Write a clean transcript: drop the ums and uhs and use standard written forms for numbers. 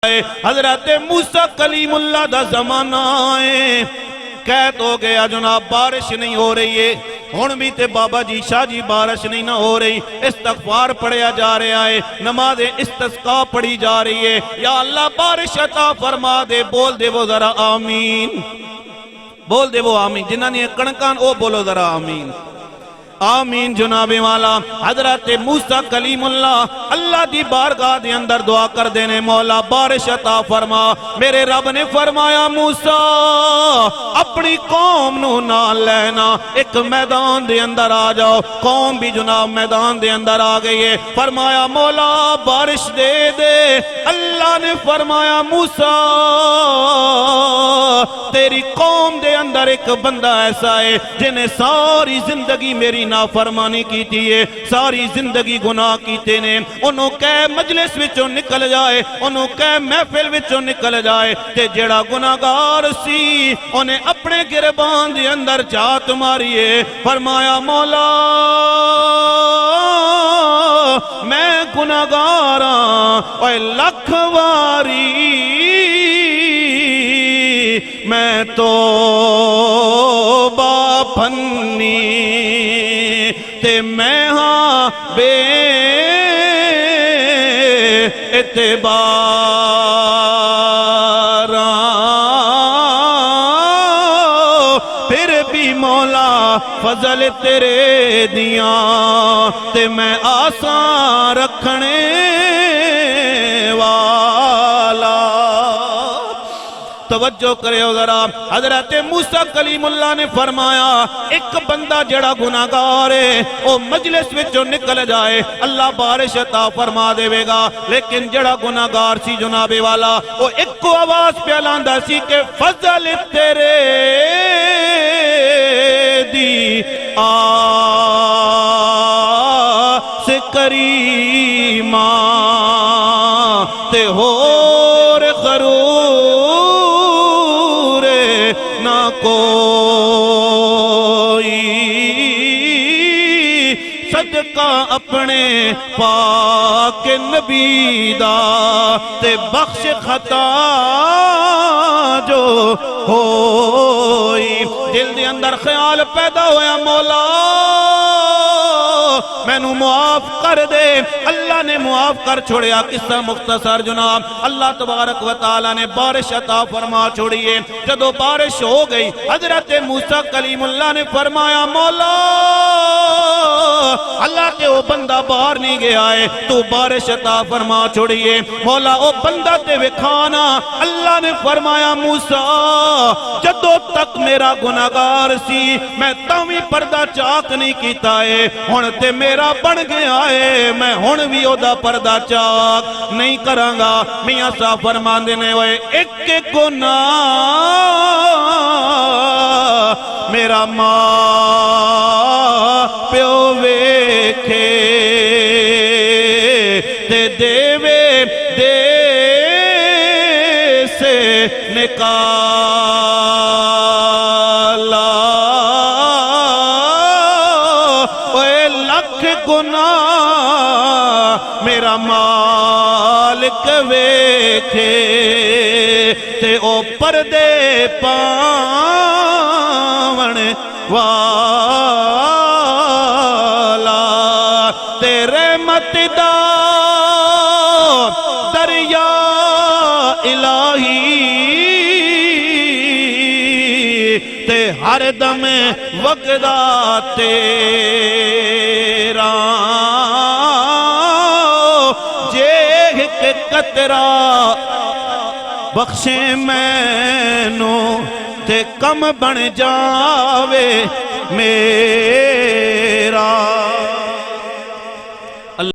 حضرت موسیٰ کلیم اللہ دا زمانہ ہے، قید ہو گیا جناب، بارش نہیں ہو رہی ہے، ہون بھی تے بابا جی شاہ جی بارش نہیں نہ ہو رہی، استغفار پڑھیا جا رہا ہے، نماز استسقاء پڑھی جا رہی ہے، یا اللہ بارش عطا فرما دے، بول دے وہ ذرا آمین، بول دے وہ آمین، جنہاں نے کڑکان او بولو ذرا آمین، آمین جناب والا۔ حضرت موسیٰ کلیم اللہ اللہ دی بارگاہ دے اندر دعا کر دینے، مولا بارش عطا فرما۔ میرے رب نے فرمایا موسیٰ اپنی قوم نو نہ لینا، ایک میدان دے اندر آ جاؤ، قوم بھی جناب میدان دے اندر آ گئی ہے، فرمایا مولا بارش دے دے۔ اللہ نے فرمایا موسیٰ تیری قوم دے اندر ایک بندہ ایسا ہے جنہیں ساری زندگی میری نافرمانی کیتی ہے، ساری زندگی گناہ کیتے نے، انہوں کہے مجلس وچوں نکل جائے، انہوں کہے محفل وچوں نکل جائے، تے جڑا گناہگار سی انہیں اپنے گربان دے اندر جات ماریے۔ فرمایا مولا میں گناہگاراں اے لکھ واری میں توبہ پھنی تے میں ہاں بے اعتباراں، پھر بھی مولا فضل تیرے دیاں تے میں آسان رکھنے والا۔ توجہ کرے ہو ذرا، حضرت موسیٰ کلیم اللہ نے فرمایا ایک بندہ جڑا گناہگار ہے او مجلس وچوں نکل جائے اللہ بارش عطا فرما دے گا، لیکن جڑا گناہگار سی جناب والا او ایک کو آواز پہ اعلاندا سی کہ فضل تیرے دی آس کریماں تے ہور غرور نہ کوئی، صدقہ اپنے پاک نبی دا تے بخش خطا جو ہوئی۔ دل دے اندر خیال پیدا ہویا مولا میں نو معاف کر دے، اللہ نے معاف کر چھوڑیا۔ قصہ مختصر جناب، اللہ تبارک و تعالی نے بارش عطا فرما چھوڑیے۔ جدو بارش ہو گئی حضرت موسیٰ کلیم اللہ نے فرمایا مولا اللہ کے وہ بندہ باہر نہیں گیا ہے، تو بارش عطا فرما چھوڑیے۔ مولا وہ بندہ تے وکھانا، اللہ نے فرمایا موسیٰ جدو تک میرا گناہگار سی میں تاویں پردہ چاک نہیں کیتا ہے، ہن تے میرا بن گیا ہے، میں ہن بھی او دا پردہ چاک نہیں کرانگا۔ میاں صاحب فرماندے نے ہوئے ایک ایک گناہ میرا ماں پیو ویکھے تے دیوے دے سے نکالا، اے لکھ گناہ میرا مالک ویکھے تے او پردے پاون والا، تے رحمت دا دریا الہی تے ہر دم وگدا تیرا، جے ایک قطرہ بخشے مینوں تے کم بن جاوے میرا۔